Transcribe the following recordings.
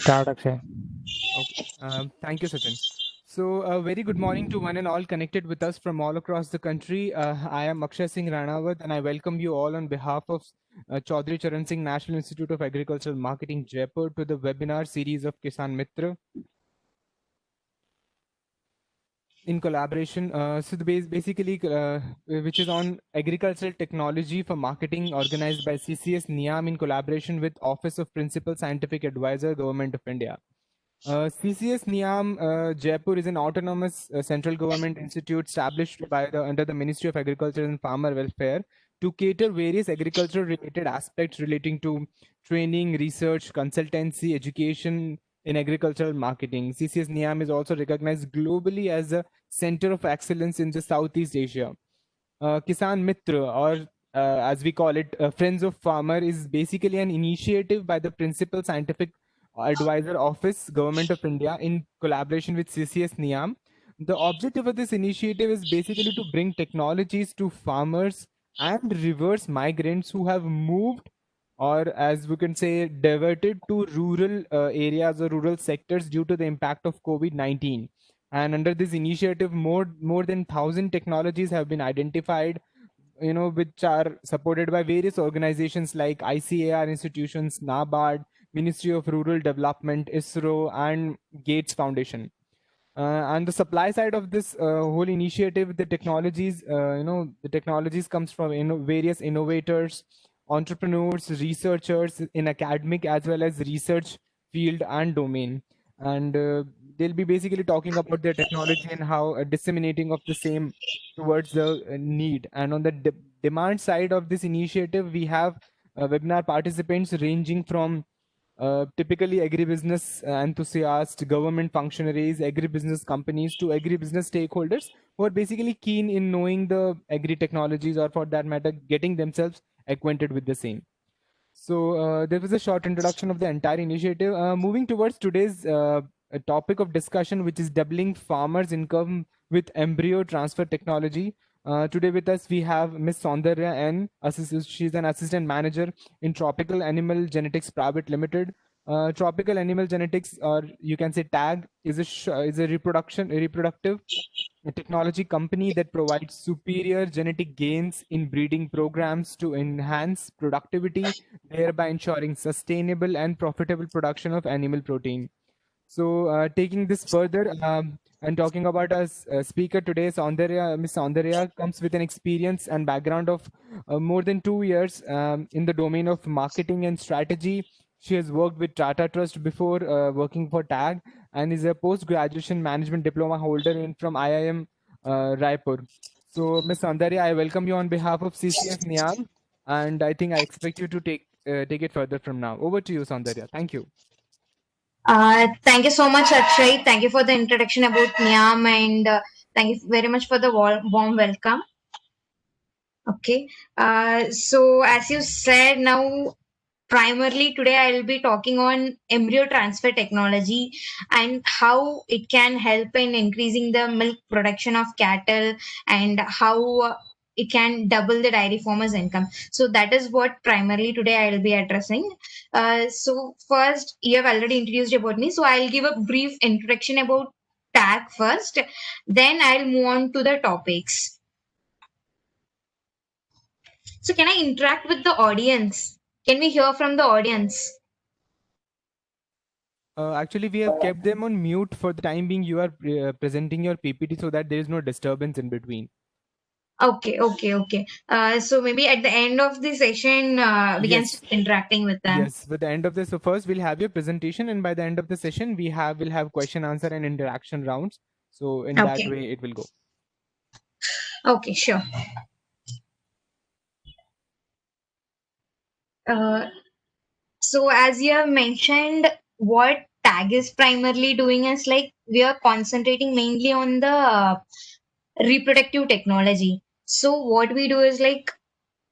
Start, Akshay. Okay. Thank you, Sachin. So, a very good morning to one and all connected with us from all across the country. I am Akshay Singh Ranawat, and I welcome you all on behalf of Chaudhry Charan Singh National Institute of Agricultural Marketing, Jaipur, to the webinar series of Kisan Mitra in collaboration. Basically, which is on agricultural technology for marketing, organized by CCS NIAM in collaboration with Office of Principal Scientific Advisor, Government of India. CCS NIAM Jaipur is an autonomous central government institute established under the Ministry of Agriculture and Farmer Welfare to cater various agricultural related aspects relating to training, research, consultancy, education in agricultural marketing. CCS NIAM is also recognized globally as a center of excellence in the Southeast Asia. Kisan Mitra, or as we call it, Friends of Farmer, is basically an initiative by the Principal Scientific Advisor Office, Government of India, in collaboration with CCS NIAM. The objective of this initiative is basically to bring technologies to farmers and reverse migrants who have moved, or as we can say, diverted to rural areas or rural sectors due to the impact of COVID-19. And under this initiative, more than 1,000 technologies have been identified, which are supported by various organizations like ICAR institutions, NABARD, Ministry of Rural Development, ISRO, and Gates Foundation. And the supply side of this whole initiative, the technologies comes from various innovators, entrepreneurs, researchers in academic as well as research field and domain. And they'll be basically talking about their technology and how disseminating of the same towards the need. And on the demand side of this initiative, we have webinar participants ranging from typically agribusiness enthusiasts, government functionaries, agribusiness companies to agribusiness stakeholders who are basically keen in knowing the agri technologies, or for that matter, getting themselves acquainted with the same. So there was a short introduction of the entire initiative. Moving towards today's topic of discussion, which is doubling farmers' income with embryo transfer technology. Today with us we have Miss Saundarya N. She's an assistant manager in Tropical Animal Genetics Private Limited. Tropical Animal Genetics, or you can say TAG, is a reproductive a technology company that provides superior genetic gains in breeding programs to enhance productivity, thereby ensuring sustainable and profitable production of animal protein. So, taking this further, and talking about our speaker today, Miss Saundarya comes with an experience and background of more than 2 years in the domain of marketing and strategy. She has worked with Tata Trust before working for TAG, and is a post-graduation management diploma holder from IIM Raipur. So, Miss Saundarya, I welcome you on behalf of CCS NIAM, and I think I expect you to take it further from now. Over to you, Saundarya. Thank you. Thank you so much, Akshay. Thank you for the introduction about Niam, and thank you very much for the warm welcome. Okay. So as you said, now primarily today I'll be talking on embryo transfer technology and how it can help in increasing the milk production of cattle, and how it can double the dairy farmers income. So that is what primarily today I'll be addressing. So first, you have already introduced about me, so I'll give a brief introduction about TAG first, then I'll move on to the topics. So can I interact with the audience? Can we hear from the audience? Actually, we have kept them on mute for the time being. You are presenting your PPT so that there is no disturbance in between. Okay. So maybe at the end of the session, we can Yes. start interacting with them. Yes, with the end of this. So first we'll have your presentation, and by the end of the session, we'll have question, answer, and interaction rounds. So in that Okay. way, it will go. Okay, sure. So as you have mentioned, what TAG is primarily doing is like we are concentrating mainly on the reproductive technology. So what we do is like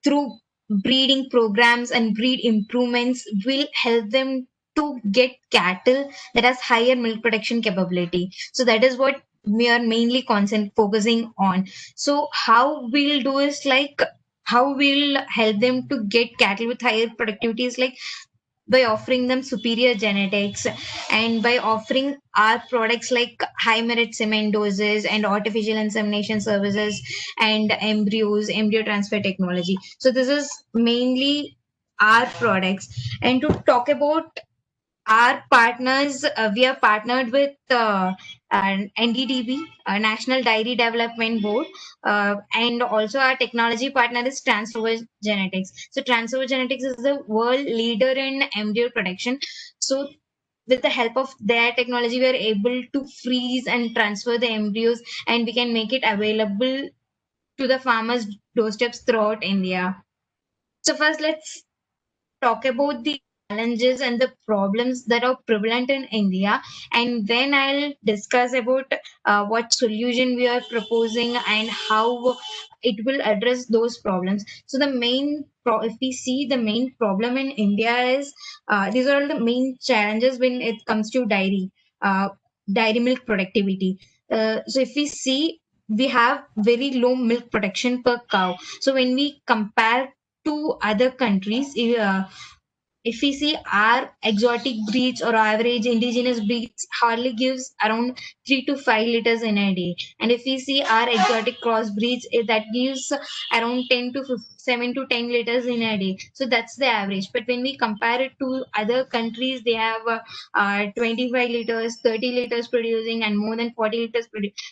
through breeding programs and breed improvements will help them to get cattle that has higher milk production capability. So that is what we are mainly focusing on. So how we'll do is like how we'll help them to get cattle with higher productivity is like by offering them superior genetics and by offering our products like high merit semen doses and artificial insemination services and embryo transfer technology. So this is mainly our products. And to talk about our partners, we are partnered with NDDB, National Dairy Development Board, and also our technology partner is Transfer Genetics. So Transfer Genetics is the world leader in embryo production. So with the help of their technology, we are able to freeze and transfer the embryos, and we can make it available to the farmers' doorsteps throughout India. So first, let's talk about the challenges and the problems that are prevalent in India, and then I'll discuss about what solution we are proposing and how it will address those problems. So the if we see the main problem in India is these are all the main challenges when it comes to uh, dairy milk productivity. So if we see, we have very low milk production per cow. So when we compare to other countries, if we see our exotic breeds or average indigenous breeds hardly gives around 3 to 5 liters in a day, and if we see our exotic cross breeds, that gives around 7 to 10 liters in a day. So that's the average. But when we compare it to other countries, they have 25 liters, 30 liters producing, and more than 40 liters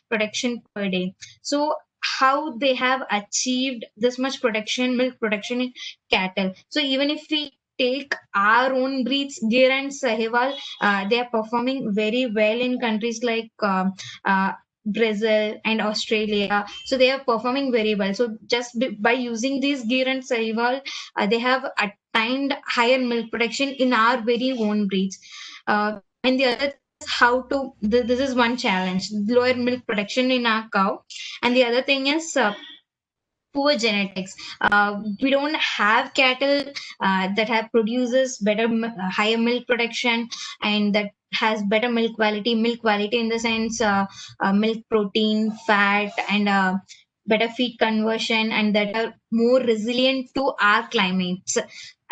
production per day. So how they have achieved this much production, milk production in cattle? So even if we take our own breeds, Gir and Sahiwal, they are performing very well in countries like Brazil and Australia. So they are performing very well. So just by using these Gir and Sahiwal, they have attained higher milk production in our very own breeds. And the other is how to, this is one challenge, lower milk production in our cow. And the other thing is poor genetics. We don't have cattle that have produces better, higher milk production, and that has better milk quality. Milk quality in the sense, milk protein, fat, and better feed conversion, and that are more resilient to our climates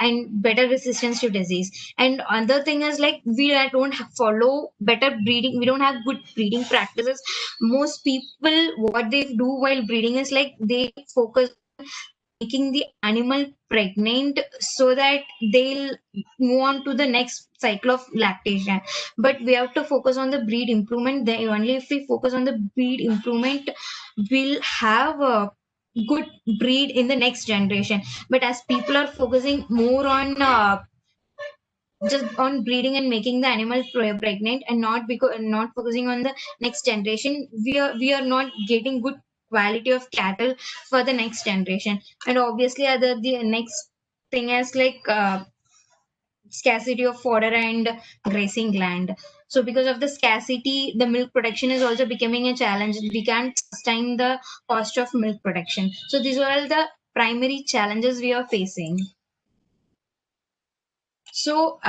and better resistance to disease. And another thing is like we don't follow better breeding. We don't have good breeding practices. Most people, what they do while breeding is like they focus making the animal pregnant so that they'll move on to the next cycle of lactation. But we have to focus on the breed improvement. Then only if we focus on the breed improvement, we'll have a good breed in the next generation. But as people are focusing more on just on breeding and making the animal pregnant, and not focusing on the next generation, we are not getting good quality of cattle for the next generation. And obviously the next thing is like scarcity of fodder and grazing land. So because of the scarcity, the milk production is also becoming a challenge. We can't sustain the cost of milk production. So these are all the primary challenges we are facing. So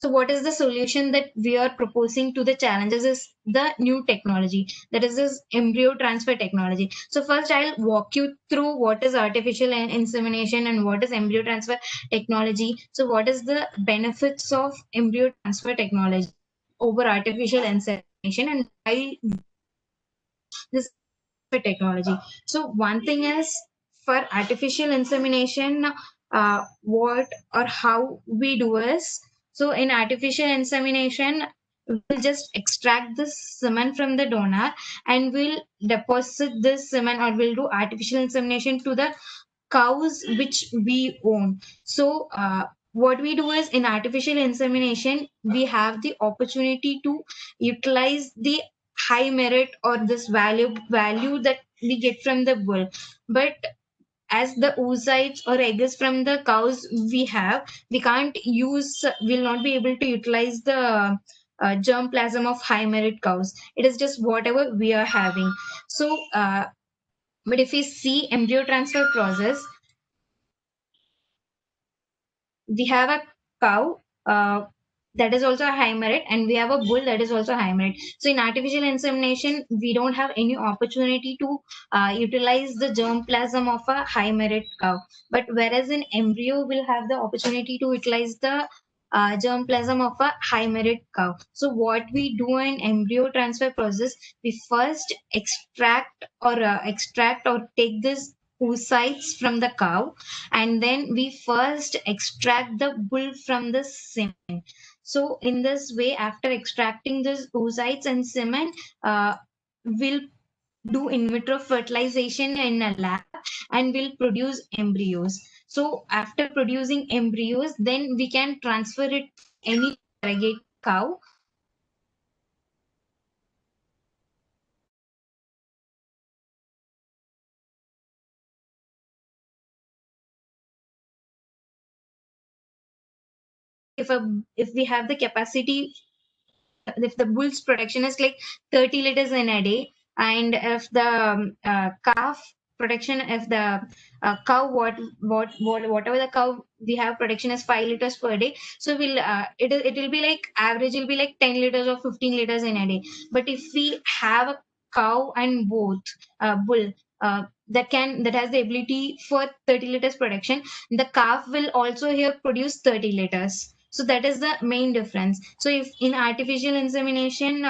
so what is the solution that we are proposing to the challenges is the new technology, that is this embryo transfer technology. So first I'll walk you through what is artificial insemination and what is embryo transfer technology. So what is the benefits of embryo transfer technology over artificial insemination, and why this technology? So one thing is, for artificial insemination, what or how we do is, so in artificial insemination, we'll just extract the semen from the donor and we'll deposit this semen, or we'll do artificial insemination to the cows which we own. So what we do is, in artificial insemination, we have the opportunity to utilize the high merit or this value that we get from the bull. But as the oocytes or eggs from the cows we can't use, will not be able to utilize the germplasm of high merit cows. It is just whatever we are having. So but if we see embryo transfer process, we have a cow. that is also a high merit, and we have a bull that is also high merit. So in artificial insemination, we don't have any opportunity to utilize the germplasm of a high merit cow. But whereas in embryo, we'll have the opportunity to utilize the germplasm of a high merit cow. So what we do in embryo transfer process, we first extract or take this oocytes from the cow, and then we first extract the bull from the semen. So in this way, after extracting this oocytes and semen, we'll do in vitro fertilization in a lab and will produce embryos. So after producing embryos, then we can transfer it to any surrogate cow. If we have the capacity, if the bull's production is like 30 liters in a day, and if the calf production, if the cow, whatever the cow we have production is 5 liters per day, so it will be like average will be like 10 liters or 15 liters in a day. But if we have a cow and both bull that has the ability for 30 liters production, the calf will also here produce 30 liters. So that is the main difference. So if in artificial insemination,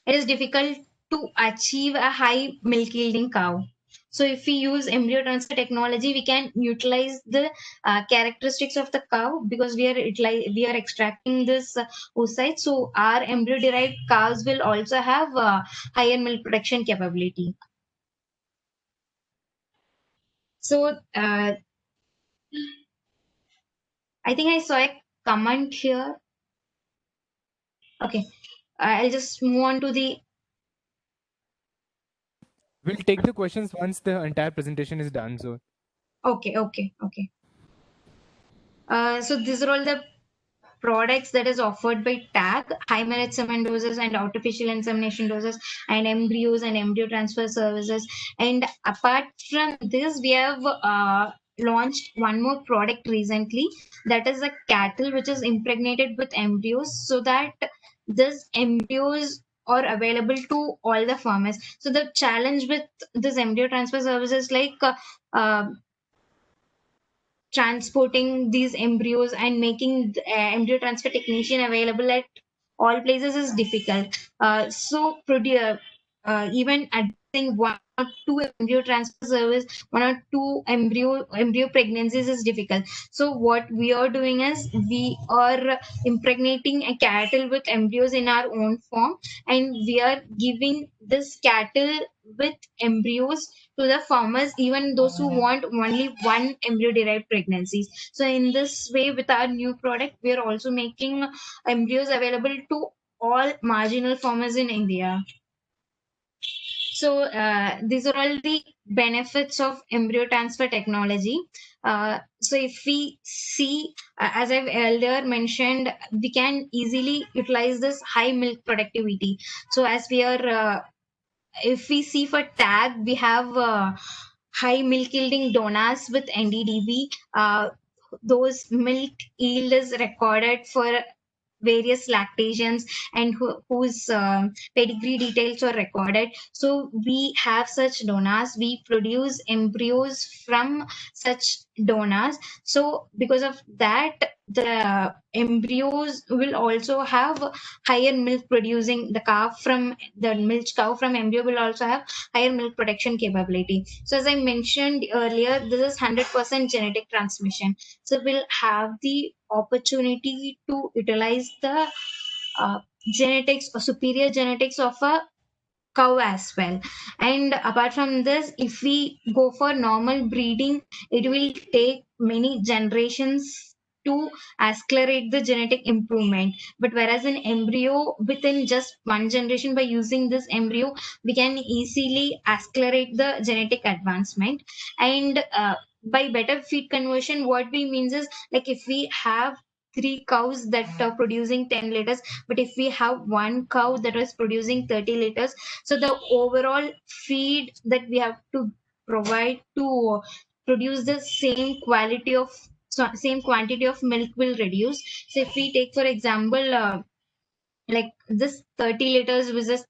it is difficult to achieve a high milk yielding cow. So if we use embryo transfer technology, we can utilize the characteristics of the cow, because we are extracting this oocyte. So our embryo derived cows will also have higher milk production capability. So I think I saw a comment here. Okay, I'll just move on to the. We'll take the questions once the entire presentation is done. So Okay. So these are all the products that is offered by TAG, high merit semen doses and artificial insemination doses, and embryos and embryo transfer services. And apart from this, we have launched one more product recently, that is a cattle which is impregnated with embryos, so that these embryos are available to all the farmers. So the challenge with this embryo transfer service is like transporting these embryos and making embryo transfer technician available at all places is difficult. Even adding one or two embryo transfer service, one or two embryo pregnancies is difficult. So what we are doing is we are impregnating a cattle with embryos in our own form, and we are giving this cattle with embryos to the farmers, even those who want only one embryo derived pregnancies. So in this way, with our new product, we are also making embryos available to all marginal farmers in India. So these are all the benefits of embryo transfer technology. So if we see, as I've earlier mentioned, we can easily utilize this high milk productivity. So as we are if we see for tag, we have high milk yielding donors with NDDB. Those milk yield is recorded for various lactations, and whose pedigree details are recorded. So we have such donors, we produce embryos from such donors. So because of that, the embryos will also have higher milk producing. The milk cow from embryo will also have higher milk production capability. So as I mentioned earlier, this is 100% genetic transmission. So we'll have the opportunity to utilize the genetics or superior genetics of a cow as well. And apart from this, if we go for normal breeding, it will take many generations to accelerate the genetic improvement. But whereas in embryo, within just one generation, by using this embryo, we can easily accelerate the genetic advancement. And by better feed conversion, what we means is, like, if we have three cows that are producing 10 liters, but if we have one cow that is producing 30 liters, so the overall feed that we have to provide to produce the same quality of same quantity of milk will reduce. So if we take for example like this 30 liters versus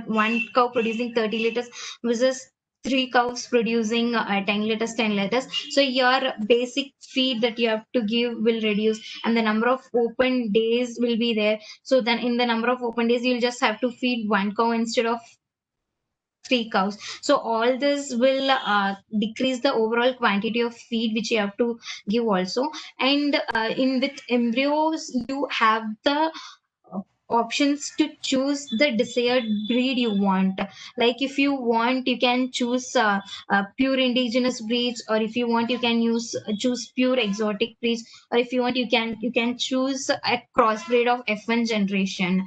one cow producing 30 liters versus three cows producing 10 liters 10 liters, so your basic feed that you have to give will reduce and the number of open days will be there. So then in the number of open days you'll just have to feed one cow instead of three cows. So all this will decrease the overall quantity of feed which you have to give also. And in with embryos you have the options to choose the desired breed you want. Like if you want you can choose pure indigenous breeds, or if you want you can choose pure exotic breeds, or if you want you can choose a crossbreed of F1 generation.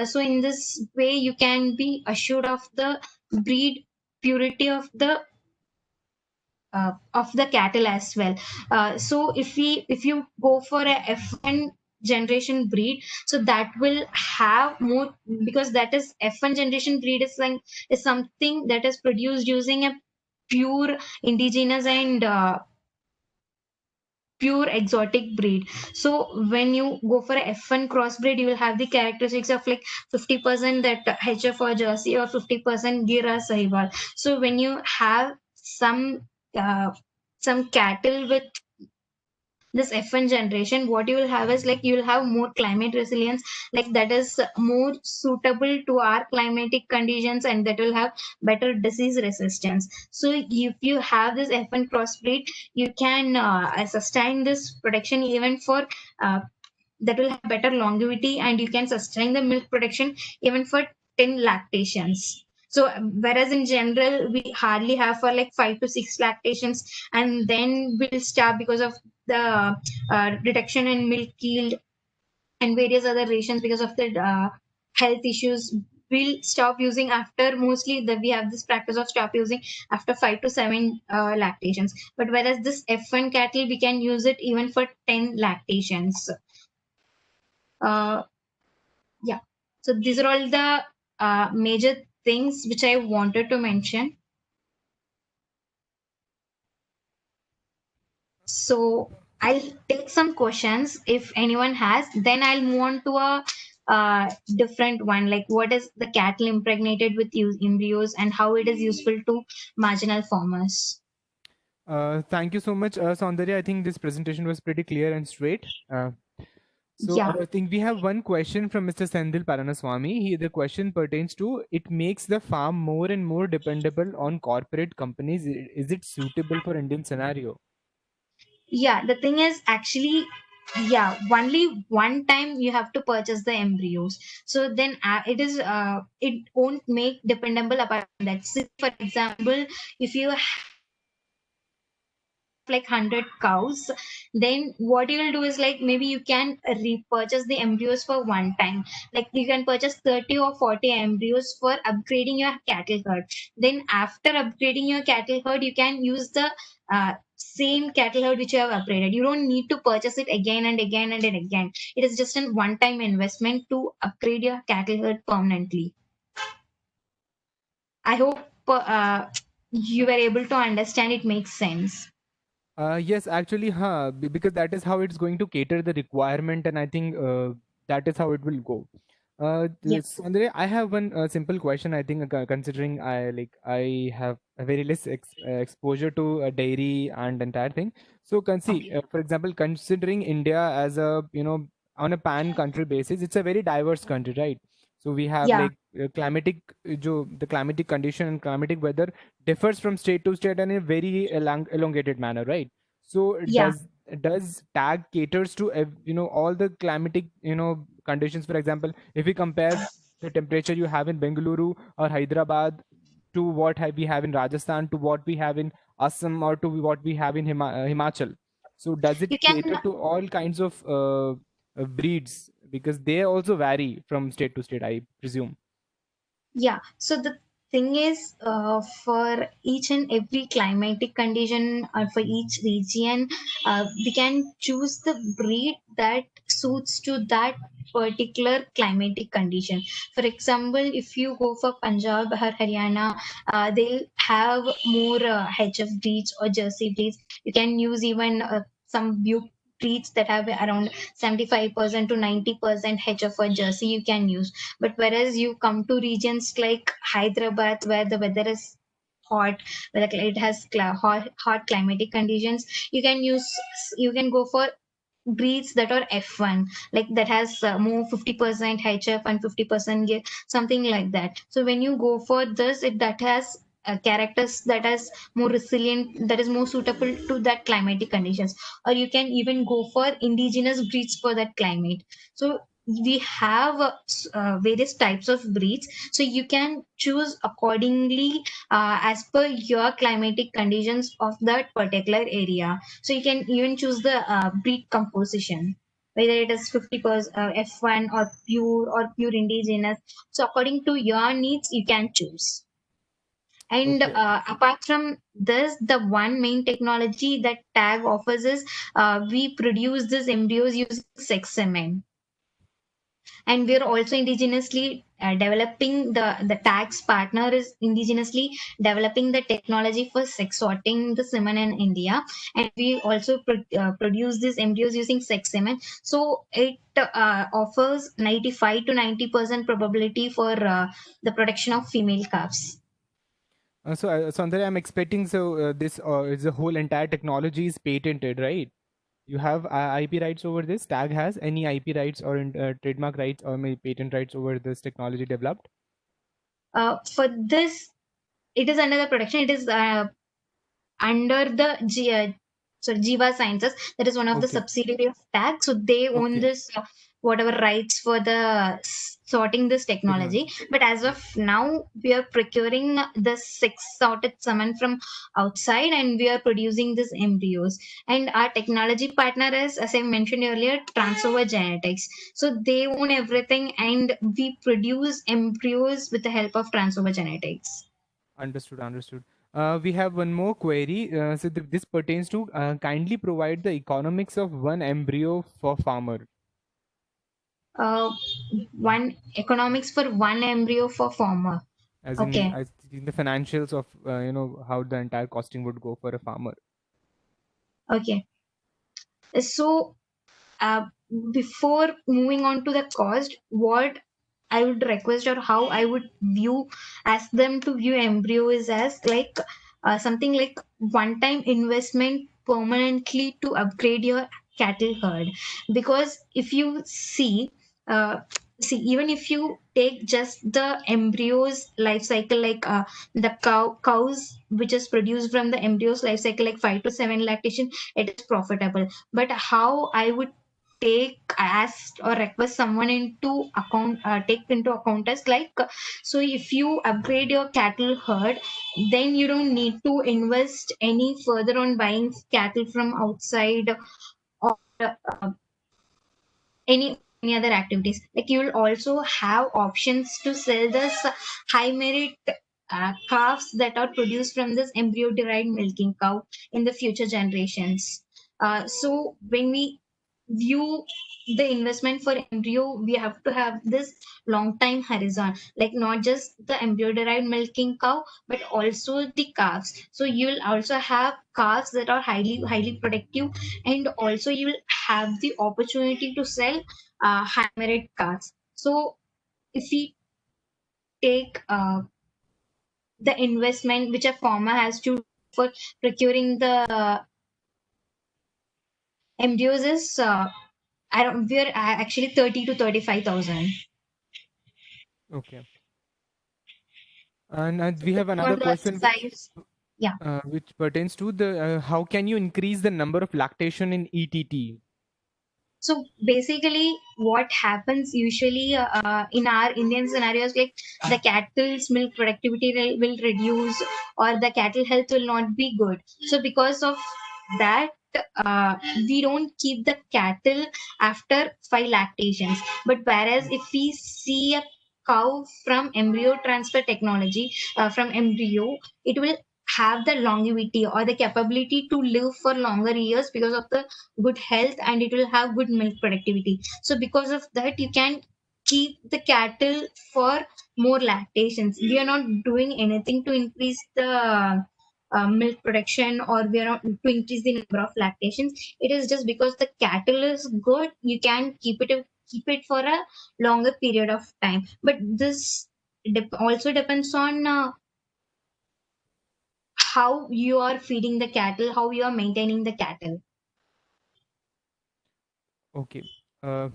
So in this way you can be assured of the breed purity of the cattle as well. So if you go for a F1 generation breed, so that will have more, because that is F1 generation breed is something that is produced using a pure indigenous and pure exotic breed. So when you go for a F1 crossbreed, you will have the characteristics of like 50% that HF or Jersey, or 50% Gir or Sahiwal. So when you have uh, some cattle with this F1 generation, what you will have is like you will have more climate resilience, like that is more suitable to our climatic conditions, and that will have better disease resistance. So if you have this F1 crossbreed, you can sustain this production even for that will have better longevity, and you can sustain the milk production even for 10 lactations. So whereas in general we hardly have for like 5 to 6 lactations, and then we'll stop because of the reduction in milk yield and various other reasons, because of the health issues. We'll stop using after, mostly that we have this practice of stop using after 5 to 7 lactations. But whereas this F1 cattle we can use it even for 10 lactations. uh, yeah, so these are all the major things which I wanted to mention. So I'll take some questions if anyone has, then I'll move on to a different one, like what is the cattle impregnated with embryos and how it is useful to marginal farmers. Thank you so much, Saundarya. I think this presentation was pretty clear and straight. So Yeah. I think we have one question from Mr. Sendil Paranaswamy. The question pertains to, it makes the farm more and more dependable on corporate companies. Is it suitable for Indian scenario? Yeah, the thing is actually, yeah, only one time you have to purchase the embryos. So then it won't make dependable apart from that. So for example, if you like 100 cows, then what you will do is like maybe you can repurchase the embryos for one time. Like you can purchase 30 or 40 embryos for upgrading your cattle herd. Then after upgrading your cattle herd, you can use the same cattle herd which you have upgraded. You don't need to purchase it again and again and again. It is just a one time investment to upgrade your cattle herd permanently. I hope you were able to understand. It makes sense. Yes, actually, because that is how it's going to cater the requirement, and I think that is how it will go. Yeah. Andre, I have one simple question. I think considering I have a very less exposure to dairy and entire thing. So, Okay. for example, considering India as a on a pan country basis, it's a very diverse country, right? So we have Yeah. like the climatic condition and climatic weather differs from state to state and in a very elongated manner, right? So Yeah. does tag caters to all the climatic conditions? For example, if we compare the temperature you have in Bengaluru or Hyderabad to we have in Rajasthan, to what we have in Assam, or to what we have in Himachal, so does it You can. cater to all kinds of breeds, because they also vary from state to state, I presume? Yeah, so the thing is, for each and every climatic condition or for each region, we can choose the breed that suits to that particular climatic condition. For example, if you go for Punjab or Haryana, they'll have more HF breeds or Jersey breeds. You can use even some breeds that have around 75% to 90% HF for jersey you can use. But whereas you come to regions like Hyderabad, where the weather is hot, where it has hot climatic conditions, you can go for breeds that are F1, like that has more 50% HF and 50% gear, something like that. So when you go for this, that has characters that is more resilient, that is more suitable to that climatic conditions. Or you can even go for indigenous breeds for that climate. So we have various types of breeds, so you can choose accordingly as per your climatic conditions of that particular area. So you can even choose the breed composition, whether it is 50% F1 or pure indigenous. So according to your needs, you can choose. And Okay. apart from this, the one main technology that TAG offers is we produce these embryos using sex semen, and we're also indigenously developing the tax partner is indigenously developing the technology for sex sorting the semen in India, and we also produce these embryos using sex semen. So it offers 95 to 90% probability for the production of female calves. Sandhya, I'm expecting this is the whole entire technology is patented, right? You have IP rights over this. Tag has any IP rights or trademark rights or maybe patent rights over this technology developed? For this, it is under the production. It is under the Jiva Sciences. That is one of the Okay. subsidiary of TAG. So they own Okay. this whatever rights for the sorting this technology. Technology. But as of now, we are procuring the six sorted semen from outside, and we are producing these embryos. And our technology partner is, as I mentioned earlier, Transover Genetics. So they own everything, and we produce embryos with the help of Transover Genetics. Understood. Understood. We have one more query. This pertains to kindly provide the economics of one embryo for farmer, uh, one economics for one embryo for farmer. Okay, as in the financials of how the entire costing would go for a farmer. okay. So uh, before moving on to the cost, what I would request or how I would ask them to view embryo is as like something like one-time investment permanently to upgrade your cattle herd. Because if you uh, even if you take just the embryos life cycle, like the cows which is produced from the embryos life cycle, like 5 to 7 lactation, it is profitable. But how I would ask or request someone into account take into account as like so if you upgrade your cattle herd, then you don't need to invest any further on buying cattle from outside or any other activities. Like you will also have options to sell this high merit calves that are produced from this embryo derived milking cow in the future generations. So when we view the investment for embryo, we have to have this long time horizon, like not just the embryo derived milking cow, but also the calves. So you'll also have calves that are highly productive, and also you will have the opportunity to sell high merit calves. So if we take the investment which a farmer has to for procuring the embryos is I don't we're actually 30 to 35,000. Okay. And So we have for another the question size, yeah. which pertains to the how can you increase the number of lactation in ETT? So basically, what happens usually in our Indian scenarios, like the cattle's milk productivity will reduce, or the cattle health will not be good. So because of that, we don't keep the cattle after 5 lactations. But whereas if we see a cow from embryo transfer technology, from embryo, it will have the longevity or the capability to live for longer years because of the good health, and it will have good milk productivity. So because of that, you can keep the cattle for more lactations. We are not doing anything to increase the milk production, or we are not to increase the number of lactations. It is just because the cattle is good, you can keep it for a longer period of time. But this also depends on how you are feeding the cattle, how you are maintaining the cattle. Okay. Uh,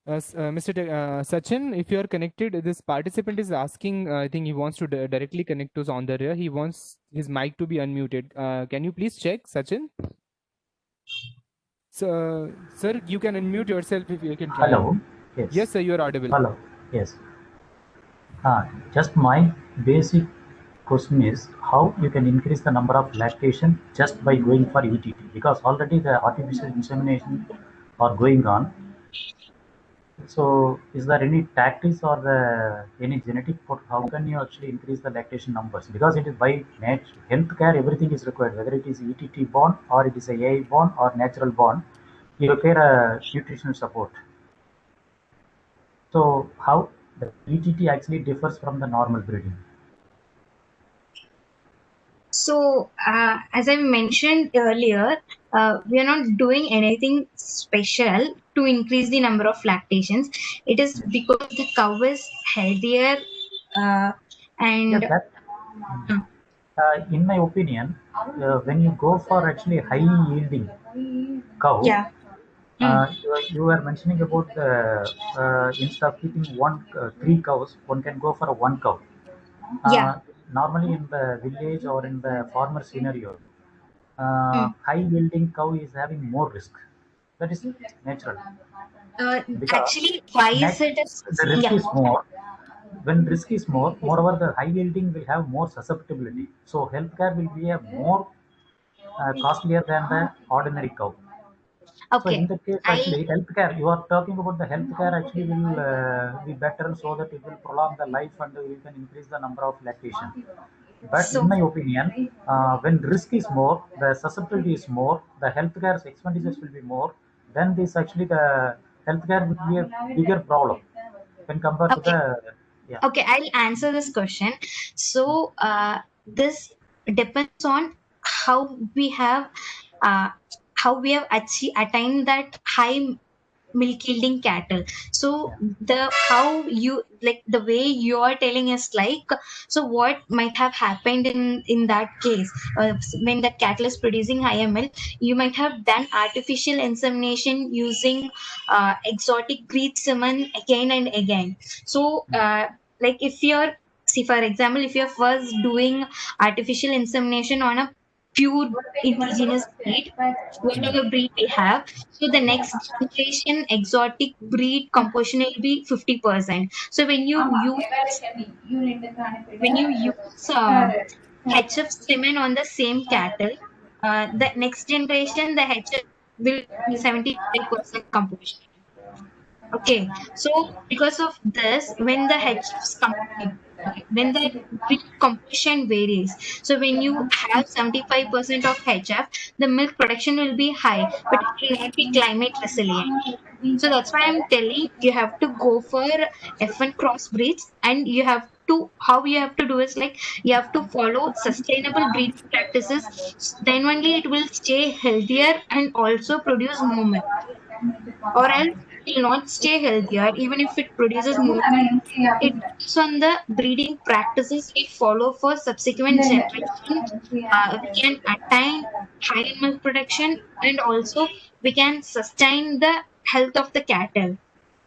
Mr. Sachin, if you are connected, this participant is asking, I think he wants to directly connect to Soundarya. He wants his mic to be unmuted. Can you please check, Sachin? So, sir, you can unmute yourself if you can try. Hello. Yes. Yes, sir, you are audible. Hello. Yes. Just my basic question is how you can increase the number of lactation just by going for ETT, because already the artificial insemination are going on. So is there any tactics or any genetic how can you actually increase the lactation numbers? Because it is by nature, healthcare, everything is required, whether it is ETT born or it is a AI born or natural born, you require a nutritional support. So how the ETT actually differs from the normal breeding? So, as I mentioned earlier, we are not doing anything special to increase the number of lactations. It is because the cow is healthier, and Yeah, in my opinion, when you go for actually high yielding cow, yeah. you were mentioning about instead of keeping three cows, one can go for a one cow. Yeah. Normally in the village or in the farmer scenario, Mm. high yielding cow is having more risk. That is natural, because Actually, why is it? the risk Yeah. is more. When risk is more, moreover, the high yielding will have more susceptibility. So healthcare will be a more costlier than the ordinary cow. So in Okay. that case, I actually, healthcare, you are talking about the healthcare actually will be better so that it will prolong the life and you can increase the number of lactation. But in so my opinion, when risk is more, the susceptibility is more, the healthcare expenditures will be more, then this actually the healthcare will be a bigger problem when compared to okay. the, yeah. Okay, I'll answer this question. So, this depends on how we have uh, attained that high milk yielding cattle. So the how you like the way you are telling us, like, so what might have happened in that case, when the cattle is producing higher milk, you might have done artificial insemination using exotic breed semen again and again. So like if you're see for example, if you're first doing artificial insemination on a pure indigenous breed, whatever breed we have, so the next generation exotic breed composition will be 50%. So when you use HF semen on the same cattle, the next generation the HF will be 75% composition. Okay, so because of this, when the HFs when the breed composition varies, so when you have 75% of HF, the milk production will be high, but it will not be climate resilient. So that's why I'm telling you have to go for F1 crossbreeds, and you have to how you have to do is like you have to follow sustainable breeding practices. Then only it will stay healthier and also produce more milk, or else it will not stay healthier even if it produces more milk. It depends on the breeding practices we follow for subsequent generations. We can attain higher milk production, and also we can sustain the health of the cattle.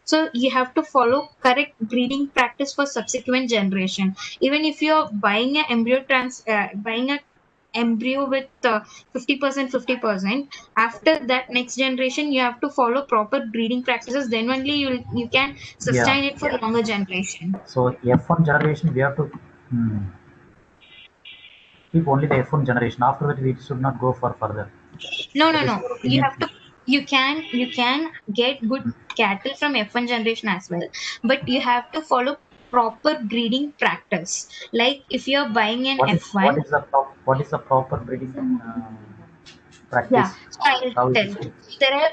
So you have to follow correct breeding practice for subsequent generation. Even if you're buying a buying a embryo with 50% 50%, after that next generation you have to follow proper breeding practices, then only you can Yeah. sustain it for longer generation. So F1 generation, we have to keep only the F1 generation. After that, we should not go for further. No, That no, is no. your You opinion. have to. You can get good cattle from F1 generation as well, but you have to follow proper breeding practice. Like if you're buying an F1, What is the proper breeding yeah. practice? So I'll How it tell. is? There are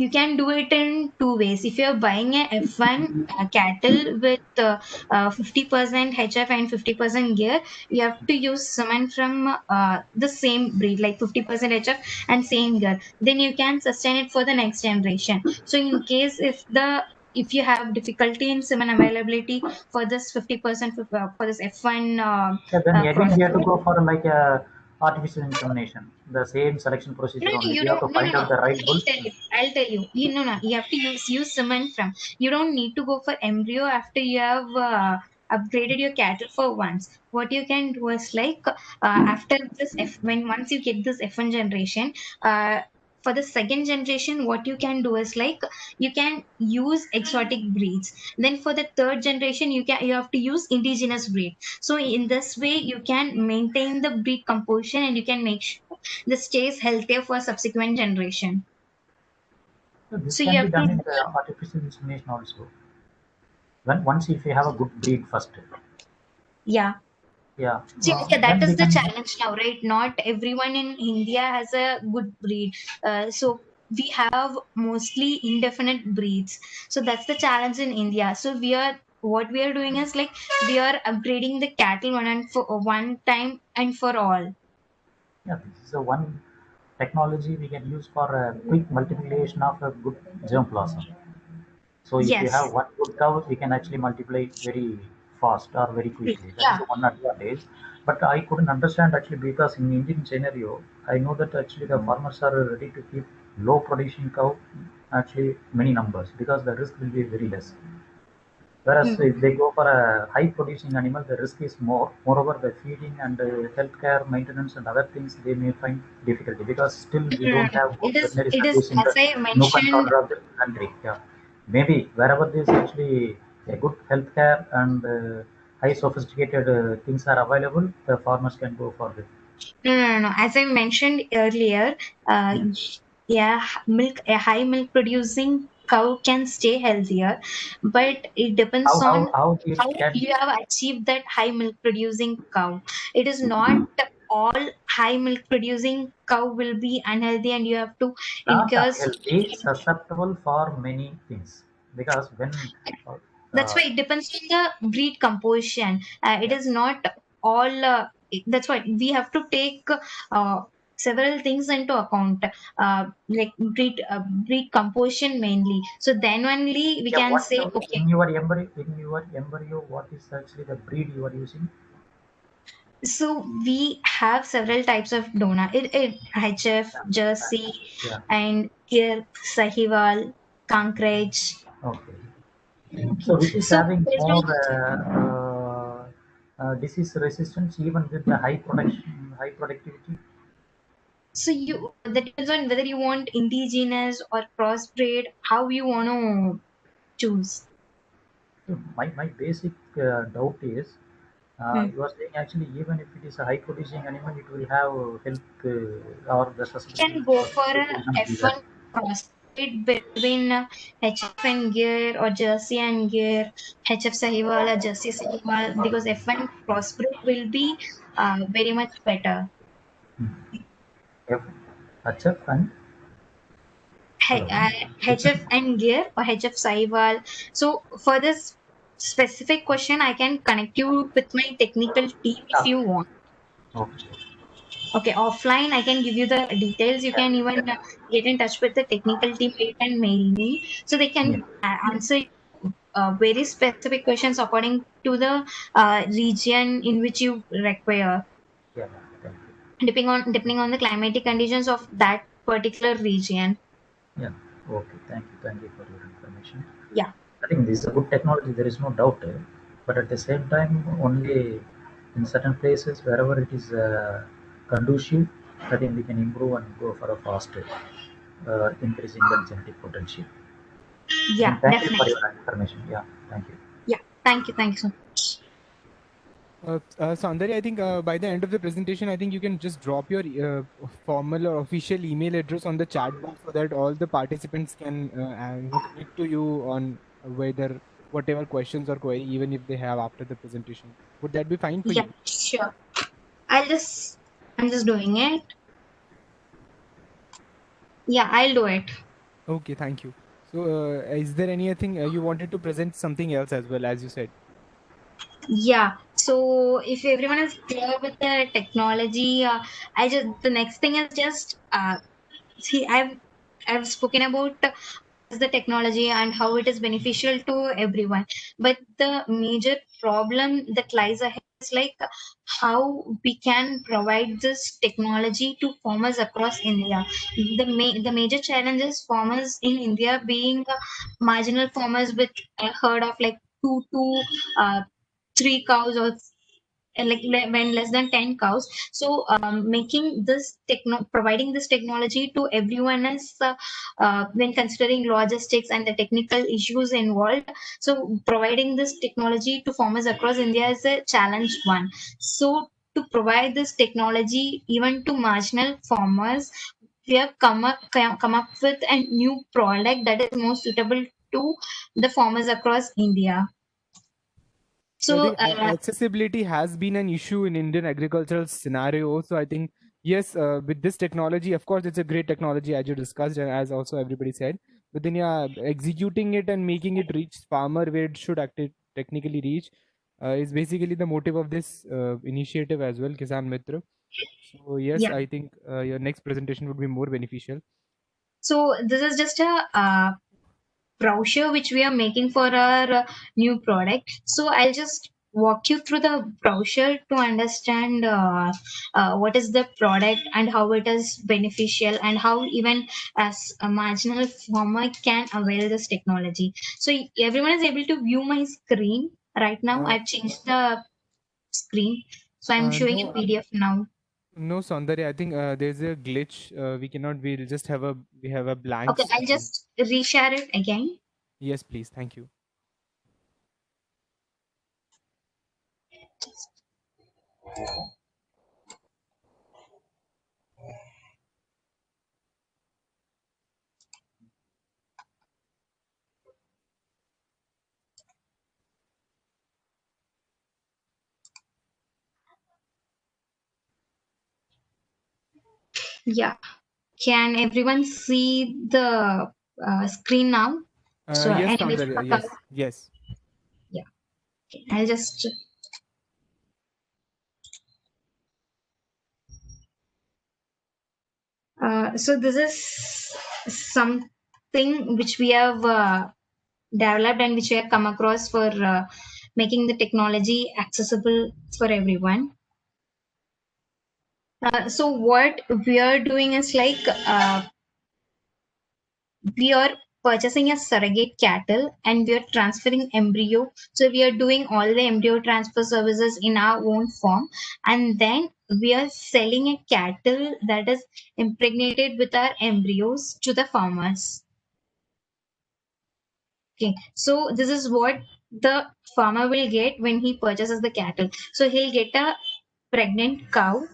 you can do it in two ways. If you're buying a F1 cattle with 50% HF and 50% gear, you have to use semen from the same breed, like 50% HF and same gear. Then you can sustain it for the next generation. So in case if you have difficulty in semen availability for this 50% for this F1 Yeah, then again we have to crossbreed. go for like a artificial insemination, the same selection No, procedure no, only. you We have don't. to No, no, find no. out the right I'll bull. tell you. I'll tell you. You know, no. You have to use semen from. You don't need to go for embryo after you have upgraded your cattle for once. What you can do is like after this when once you get this F1 generation, for the second generation, what you can do is like you can use exotic breeds. Then for the third generation, you have to use indigenous breed. So in this way, you can maintain the breed composition and you can make sure this stays healthier for subsequent generation. So this So you can be have to done in do the artificial insemination also. When once if you have a good breed first, yeah. yeah, See, yeah, that then we is the can. challenge now, right? Not everyone in India has a good breed. So we have mostly indefinite breeds. So that's the challenge in India. So what we are doing is like we are upgrading the cattle one time and for all. Yeah, this is the one technology we can use for a quick multiplication of a good germplasm. So if you have Yes. one good cow, we can actually multiply very fast or very quickly. That is Yeah. the one advantage. But I couldn't understand actually because in Indian scenario, I know that actually the farmers are ready to keep low producing cow actually many numbers because the risk will be very less. Whereas Hmm. if they go for a high producing animal, the risk is more. Moreover, the feeding and healthcare maintenance and other things they may find difficulty because still we No, no, don't no. have good veterinary It is service in as the I nook and mentioned. corner of the country. Yeah, maybe wherever there's actually a good healthcare and high sophisticated things are available, the farmers can go for it. No, no, no, no. As I mentioned earlier, Yeah. yeah, a high milk producing cow can stay healthier, but it depends How on how how it how can you have achieved that high milk producing cow. It is not all high milk producing cow will be unhealthy, and you have to not incur. unhealthy, susceptible for many things because when uh, That's uh, why it depends on the breed composition. It yeah. is not all. That's why we have to take several things into account, like breed composition mainly. So then only we Yeah, can what say, okay. in your embryo, what is actually the breed you are using? So we have several types of donor. It HF, Yeah, Jersey, yeah. and Gir, Sahiwal, Kankraj. Okay. Okay. So which is So having based more on disease resistance even with the high production, high productivity? So that depends on whether you want indigenous or crossbred, how you want to choose. So my basic doubt is, Hmm. you are saying actually even if it is a high producing animal, it will have health or the You can go for a susceptibility will be F1 crossbreed between HF and Gear or Jersey and Gear, HF Sahiwal or Jersey Sahiwal, because F1 crossbreed will be very much better. F, HF and hello. HF and Gear or HF Sahiwal. So for this specific question, I can connect you with my technical team if Ah, you want. okay. Okay, offline, I can give you the details. You Yeah, can even yeah, get in touch with the technical team. You can mail me so they yeah, can answer very specific questions according to the region in which you require, yeah. Thank you. depending on the climatic conditions of that particular region. Yeah. Okay. Thank you. Thank you for your information. Yeah, I think this is a good technology. There is no doubt. But at the same time, only in certain places, wherever it is conducive, I think we can improve and go for a faster increasing the genetic potential. I yeah, think thank you for definitely. your information. Yeah. Thank you. Yeah, thank you so much. Soundarya, I think by the end of the presentation, I think you can just drop your formal or official email address on the chat box so that all the participants can connect to you on whether whatever questions or query, even if they have after the presentation. Would that be fine for Yeah, you? sure. I'm just doing it. Yeah, I'll do it. Okay, thank you. So, is there anything you wanted to present something else as well, as you said? Yeah. So if everyone is clear with the technology, I just the next thing is just see I've spoken about the technology and how it is beneficial to everyone, but the major problem that lies ahead is like how we can provide this technology to farmers across India. The major challenge is farmers in India being marginal farmers with a herd of like two to uh, three cows or when less than 10 cows. So making this providing this technology to everyone is when considering logistics and the technical issues involved. So providing this technology to farmers across India is a challenge one. So to provide this technology even to marginal farmers, we have come up with a new product that is more suitable to the farmers across India. So I So think accessibility has been an issue in Indian agricultural scenario. So I think yes, with this technology, of course, it's a great technology as you discussed and as also everybody said. But then yeah, executing it and making it reach farmer where it should technically reach is basically the motive of this initiative as well, Kisan Mitra. So yes, yeah. I think your next presentation would be more beneficial. So this is just a brochure which we are making for our new product. So I'll just walk you through the brochure to understand what is the product and how it is beneficial and how even as a marginal farmer can avail this technology. So everyone is able to view my screen right now. Uh, I've changed the screen. So I'm showing a no, PDF now. no, Saundarya. I think there's a glitch. We cannot. We'll just have a. We have a blank Okay, I'll screen. just reshare it again. Yes, please. Thank you. Yeah. Can everyone see the screen now? So, Yes, and if Saundarya. Yes, yes. yeah, okay. I'll just so this is something which we have developed and which we have come across for making the technology accessible for everyone. So what we are doing is like we are purchasing a surrogate cattle and we are transferring embryo. So we are doing all the embryo transfer services in our own farm, and then we are selling a cattle that is impregnated with our embryos to the farmers. Okay, so this is what the farmer will get when he purchases the cattle. So he'll get a pregnant cow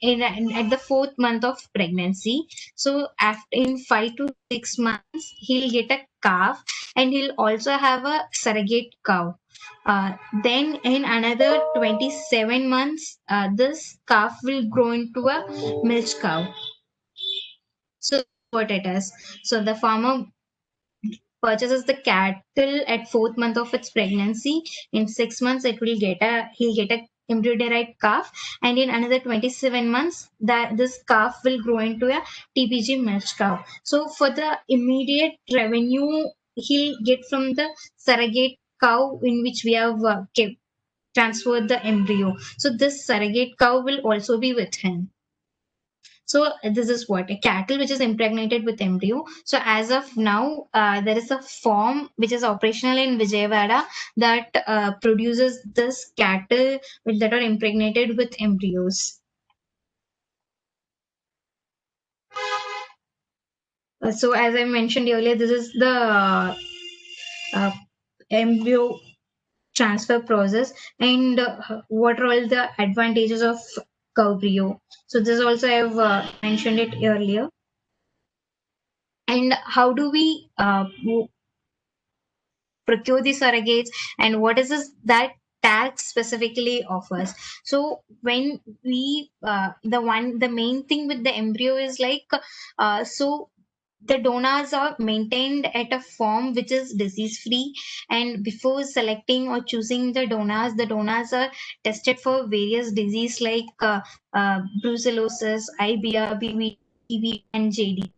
in at the fourth month of pregnancy. So after in 5 to 6 months, he'll get a calf, and he'll also have a surrogate cow. Then in another 27 months, this calf will grow into a milch cow. So what it is. So the farmer purchases the cattle at fourth month of its pregnancy. In 6 months, he'll get a embryo-derived calf, and in another 27 months, that this calf will grow into a TPG milch cow. So for the immediate revenue he'll get from the surrogate cow in which we have transferred the embryo. So this surrogate cow will also be with him. So this is what a cattle which is impregnated with embryo. So as of now, there is a farm which is operational in Vijayawada that produces this cattle that are impregnated with embryos. So as I mentioned earlier, this is the uh, embryo transfer process, and what are all the advantages of Cowbrio. So this also I have mentioned it earlier. And how do we procure the surrogates, and what is this that tax specifically offers? So when we the main thing with the embryo is like so the donors are maintained at a farm which is disease free, and before selecting or choosing the donors are tested for various disease like brucellosis, IBR, BV, and JD.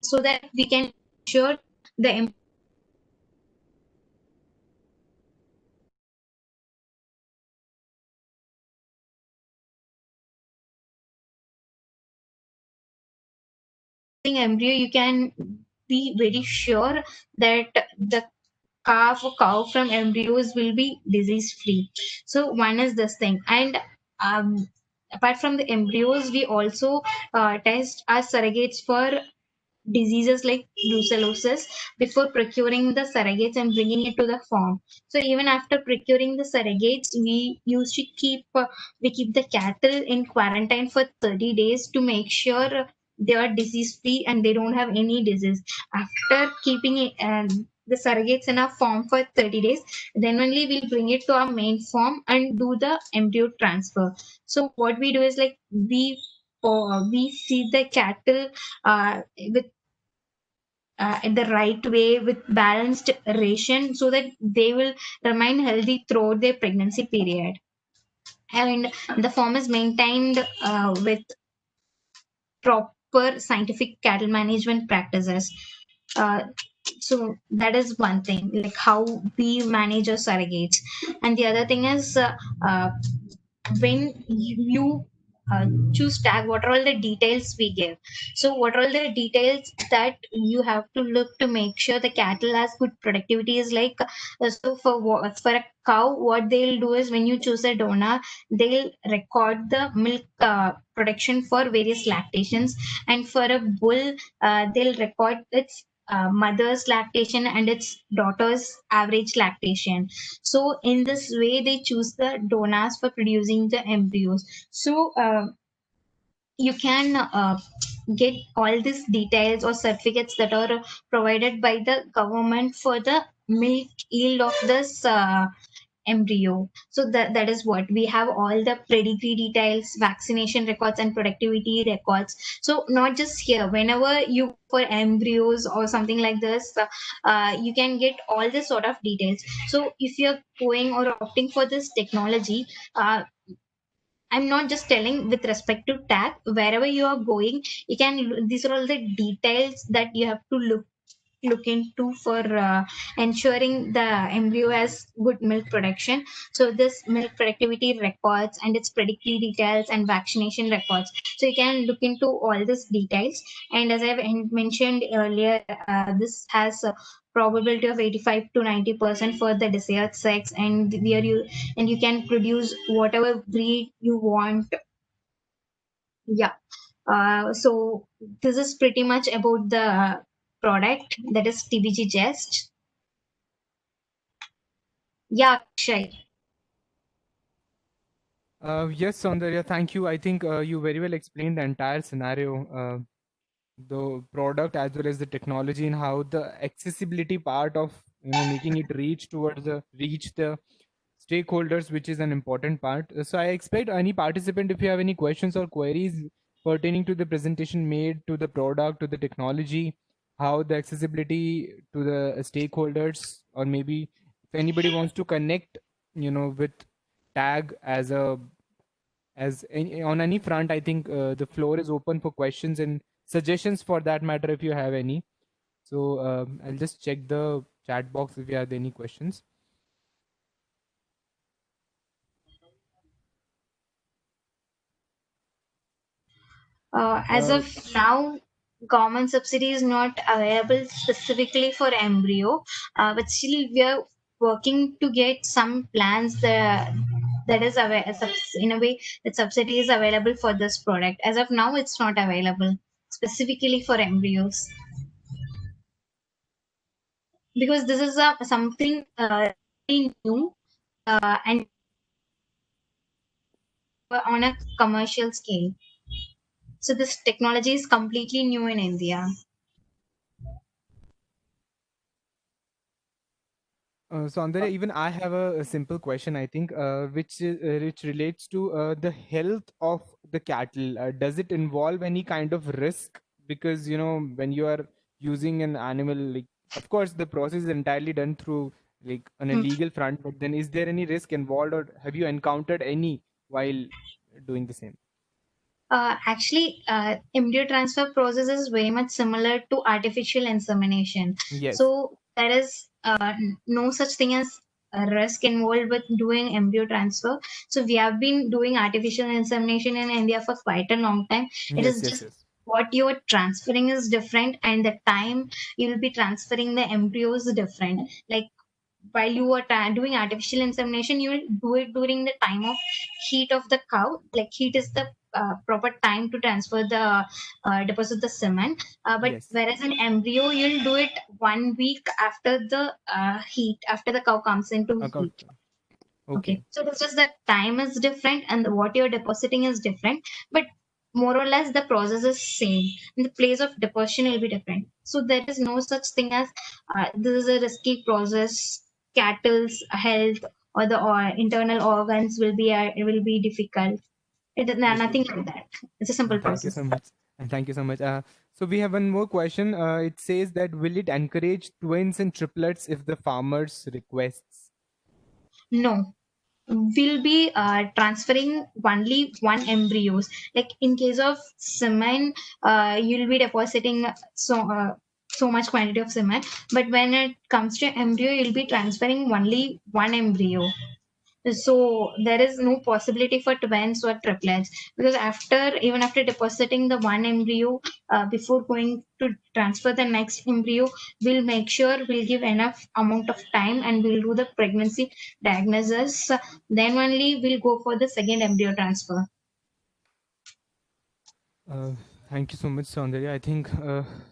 So that we can ensure the embryo, you can be very sure that the calf or cow from embryos will be disease free. So one is this thing, and apart from the embryos, we also test our surrogates for diseases like brucellosis before procuring the surrogates and bringing it to the farm. So even after procuring the surrogates, we used to keep the cattle in quarantine for 30 days to make sure they are disease free and they don't have any disease. After keeping it, the surrogates in our farm for 30 days, then only we'll bring it to our main farm and do the embryo transfer. So what we do is like we feed the cattle with in the right way with balanced ration so that they will remain healthy throughout their pregnancy period, and the farm is maintained with proper scientific cattle management practices. uh, so that is one thing, like how we manage our surrogates. And the other thing is uh, when you choose tag, what are all the details we give? So what are all the details that you have to look to make sure the cattle has good productivity is like so for a cow, what they'll do is when you choose a donor, they'll record the milk production for various lactations, and for a bull they'll record its mother's lactation and its daughter's average lactation. So in this way, they choose the donors for producing the embryos. So you can get all these details or certificates that are provided by the government for the milk yield of this embryo. So that is what we have, all the pedigree details, vaccination records, and productivity records. So not just here, whenever you for embryos or something like this, you can get all this sort of details. So if you're going or opting for this technology, I'm not just telling with respect to tag. Wherever you are going, you can. These are all the details that you have to look into for ensuring the embryo has good milk production. So this milk productivity records and its predictive details and vaccination records. So you can look into all these details. And as I've mentioned earlier, this has a probability of 85 to 90% for the desired sex, and where you can produce whatever breed you want. Yeah. So this is pretty much about the product, that is TBG Jest. Yeah, Akshay. Yes, Saundarya, thank you. I think you very well explained the entire scenario, the product as well as the technology, and how the accessibility part of making it reach the stakeholders, which is an important part. So I expect any participant, if you have any questions or queries pertaining to the presentation made, to the product, to the technology, how the accessibility to the stakeholders, or maybe if anybody wants to connect, with tag as on any front, I think the floor is open for questions and suggestions for that matter if you have any. So I'll just check the chat box if you have any questions. As of now, government subsidy is not available specifically for embryo, but still we are working to get some plans that is in a way that subsidy is available for this product. As of now, it's not available specifically for embryos because this is something very new and on a commercial scale. So this technology is completely new in India. Soundarya, even I have a simple question, I think, which relates to the health of the cattle. Does it involve any kind of risk? Because when you are using an animal, like, of course, the process is entirely done through like on a Hmm. legal front. But then, is there any risk involved, or have you encountered any while doing the same? Actually, embryo transfer process is very much similar to artificial insemination. Yes. So there is no such thing as a risk involved with doing embryo transfer. So we have been doing artificial insemination in India for quite a long time. It Yes. is Yes. just Yes. what you're transferring is different, and the time you'll be transferring the embryos is different. Like while you are doing artificial insemination, you will do it during the time of heat of the cow. Like heat is the proper time to transfer the deposit the semen. But Yes. whereas an embryo, you'll do it 1 week after the heat, after the cow comes into Okay. heat. Okay. Okay, so it's just that time is different and what you're depositing is different, but more or less the process is same. And the place of deposition will be different. So there is no such thing as this is a risky process. Cattle's health or the internal organs will be difficult. It is Okay. nothing like that. It's a simple Thank you process. so much. And thank you so much. So we have one more question. It says that will it encourage twins and triplets if the farmers requests? No, will be transferring only one embryos. Like in case of semen, you'll be depositing so much quantity of semen, but when it comes to embryo, you'll be transferring only one embryo. So there is no possibility for twins or triplets, because even after depositing the one embryo, before going to transfer the next embryo, we'll make sure we'll give enough amount of time and we'll do the pregnancy diagnosis. Then only we'll go for the second embryo transfer. Uh, Thank you so much, Soundarya. I think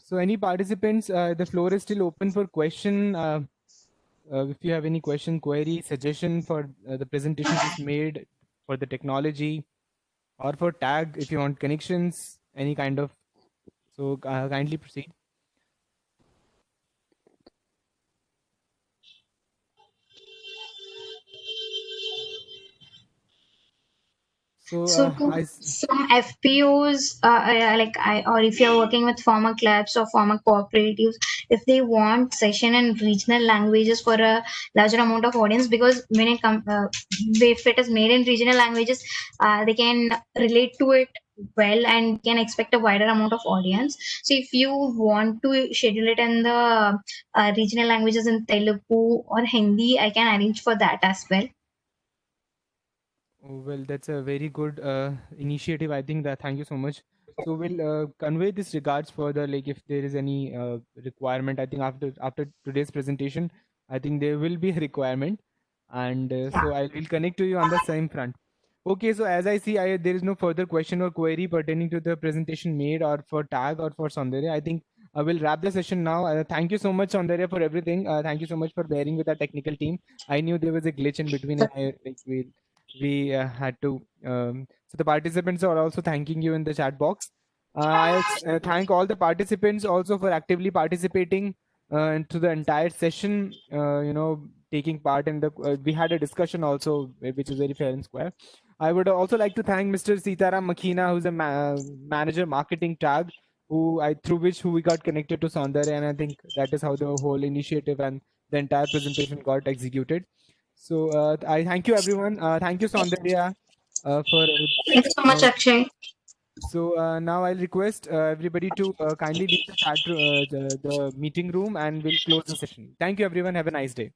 so. Any participants, the floor is still open for question. If you have any question, query, suggestion for the presentation just made for the technology, or for tag, if you want connections, any kind of. So kindly proceed. So So to I. some FPOs, or if you're working with farmer clubs or farmer cooperatives, if they want session in regional languages for a larger amount of audience, because when it comes, if it is made in regional languages, they can relate to it well and can expect a wider amount of audience. So if you want to schedule it in the regional languages in Telugu or Hindi, I can arrange for that as well. Oh, well, that's a very good initiative. I think that thank you so much. So we'll convey this regards further. Like if there is any requirement, I think after today's presentation, I think there will be a requirement, and so I will connect to you on the same front. Okay, so as I see, there is no further question or query pertaining to the presentation made or for tag or for Soundarya. I think I will wrap the session now. Thank you so much, Soundarya, for everything. Thank you so much for bearing with our technical team. I knew there was a glitch in between, and we had to. So the participants are also thanking you in the chat box. I thank all the participants also for actively participating into the entire session. Taking part in the. We had a discussion also, which is very fair and square. I would also like to thank Mr. Sitaram Makhina, who's a manager marketing tag, who we got connected to Soundarya, and I think that is how the whole initiative and the entire presentation got executed. So I thank you everyone. Thank you Soundarya for Thank you so much, know. Akshay. So now I'll request everybody to kindly leave the chat the meeting room, and we'll close the session. Thank you everyone. Have a nice day.